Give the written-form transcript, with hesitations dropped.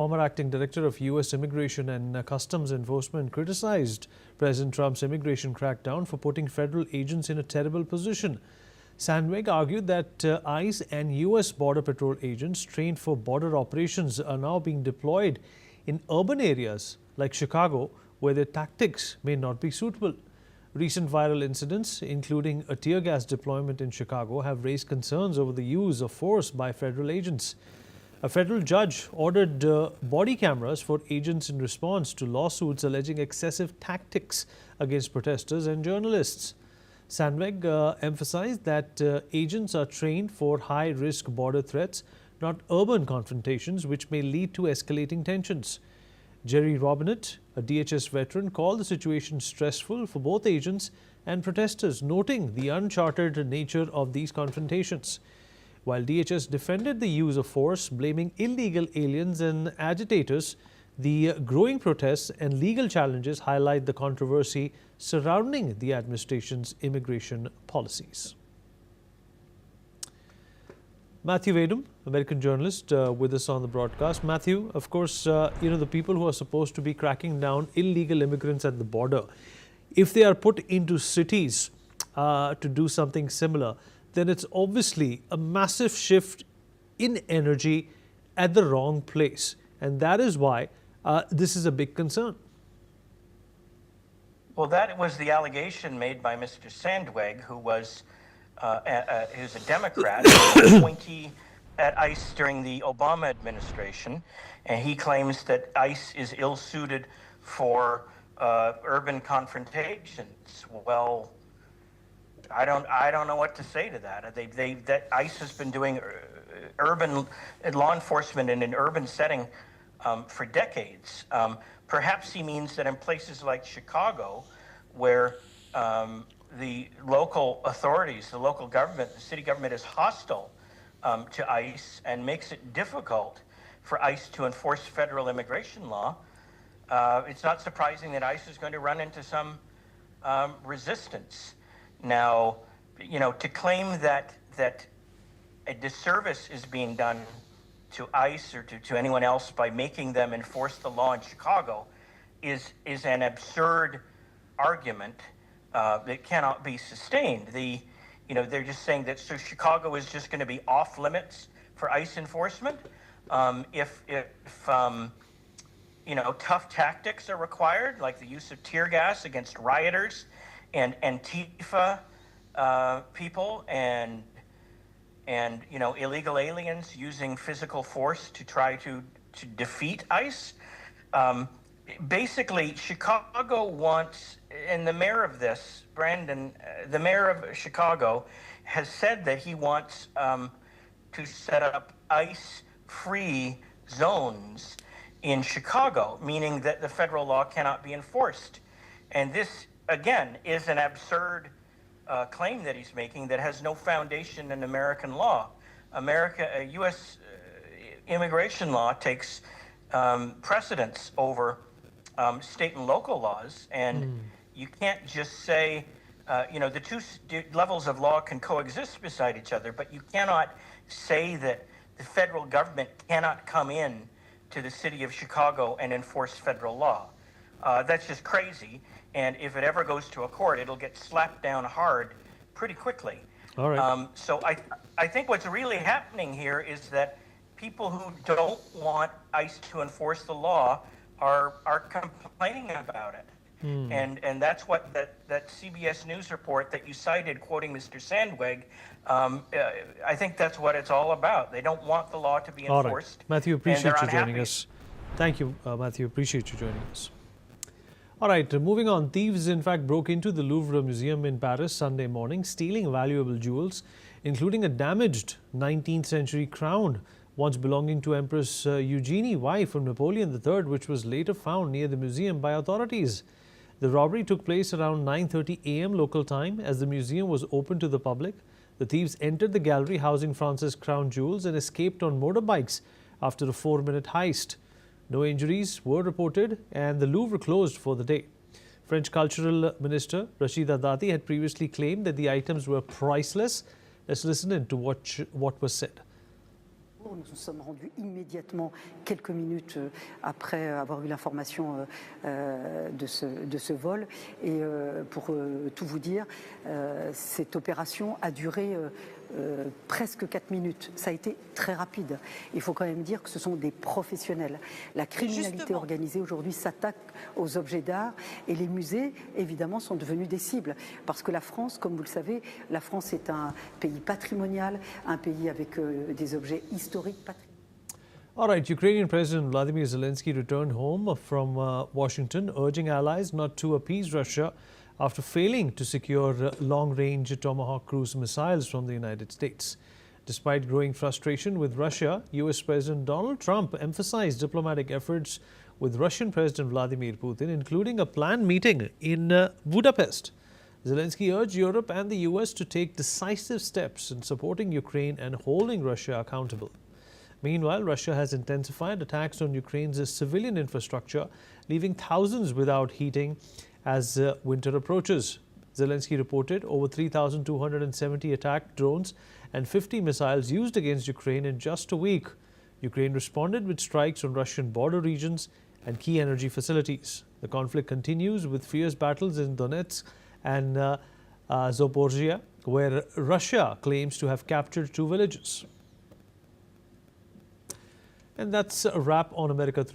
Former acting director of U.S. Immigration and Customs Enforcement criticized President Trump's immigration crackdown for putting federal agents in a terrible position. Sandweg argued that ICE and U.S. Border Patrol agents trained for border operations are now being deployed in urban areas like Chicago, where their tactics may not be suitable. Recent viral incidents, including a tear gas deployment in Chicago, have raised concerns over the use of force by federal agents. A federal judge ordered body cameras for agents in response to lawsuits alleging excessive tactics against protesters and journalists. Sandweg emphasized that agents are trained for high-risk border threats, not urban confrontations, which may lead to escalating tensions. Jerry Robinette, a DHS veteran, called the situation stressful for both agents and protesters, noting the uncharted nature of these confrontations. While DHS defended the use of force, blaming illegal aliens and agitators, the growing protests and legal challenges highlight the controversy surrounding the administration's immigration policies. Matthew Vadum, American journalist, with us on the broadcast. Matthew, of course, the people who are supposed to be cracking down illegal immigrants at the border, if they are put into cities to do something similar, then it's obviously a massive shift in energy at the wrong place. And that is why this is a big concern. Well, that was the allegation made by Mr. Sandweg, who was who's a Democrat, an appointee at ICE during the Obama administration. And he claims that ICE is ill-suited for urban confrontations. Well, I don't know what to say to that. That ICE has been doing urban law enforcement in an urban setting for decades. Perhaps he means that in places like Chicago, where the local authorities, the local government, the city government is hostile to ICE and makes it difficult for ICE to enforce federal immigration law, it's not surprising that ICE is going to run into some resistance. Now, to claim that a disservice is being done to ICE or to anyone else by making them enforce the law in Chicago is an absurd argument that cannot be sustained. They're just saying that so Chicago is just going to be off limits for ICE enforcement if tough tactics are required, like the use of tear gas against rioters and Antifa people and illegal aliens using physical force to try to defeat ICE. Basically, Chicago wants, and the mayor of this, Brandon, the mayor of Chicago, has said that he wants to set up ICE-free zones in Chicago, meaning that the federal law cannot be enforced. And this, again, is an absurd claim that he's making that has no foundation in American law. U.S. immigration law takes precedence over state and local laws, and you can't just say, the two levels of law can coexist beside each other, but you cannot say that the federal government cannot come in to the city of Chicago and enforce federal law. That's just crazy. And if it ever goes to a court, it'll get slapped down hard pretty quickly. All right. So I think what's really happening here is that people who don't want ICE to enforce the law are complaining about it. And that's what that CBS News report that you cited, quoting Mr. Sandweg, I think that's what it's all about. They don't want the law to be enforced. All right. Matthew, appreciate you joining us. Thank you, Matthew. Appreciate you joining us. All right, moving on. Thieves, in fact, broke into the Louvre Museum in Paris Sunday morning, stealing valuable jewels, including a damaged 19th century crown, once belonging to Empress Eugenie, wife of Napoleon III, which was later found near the museum by authorities. The robbery took place around 9:30 a.m. local time as the museum was open to the public. The thieves entered the gallery housing France's crown jewels and escaped on motorbikes after a 4-minute heist. No injuries were reported and the Louvre closed for the day. French Cultural Minister Rachida Dati had previously claimed that the items were priceless. Let's listen in to what was said. Nous nous sommes rendus immédiatement, quelques minutes après avoir eu l'information de ce vol. Et pour tout vous dire, cette opération a duré presque 4 minutes. Ça a été très rapide. Il faut quand même dire que ce sont des professionnels. La criminalité organisée aujourd'hui s'attaque aux objets d'art et les musées, évidemment, sont devenus des cibles. Parce que la France, comme vous le savez, la France est un pays patrimonial, un pays avec des objets historiques. All right, Ukrainian President Vladimir Zelensky returned home from Washington, urging allies not to appease Russia after failing to secure long-range Tomahawk cruise missiles from the United States. Despite growing frustration with Russia, U.S. President Donald Trump emphasized diplomatic efforts with Russian President Vladimir Putin, including a planned meeting in Budapest. Zelensky urged Europe and the U.S. to take decisive steps in supporting Ukraine and holding Russia accountable. Meanwhile, Russia has intensified attacks on Ukraine's civilian infrastructure, leaving thousands without heating as winter approaches. Zelensky reported over 3,270 attack drones and 50 missiles used against Ukraine in just a week. Ukraine responded with strikes on Russian border regions and key energy facilities. The conflict continues with fierce battles in Donetsk and Zaporizhia, where Russia claims to have captured 2 villages. And that's a wrap on America 3.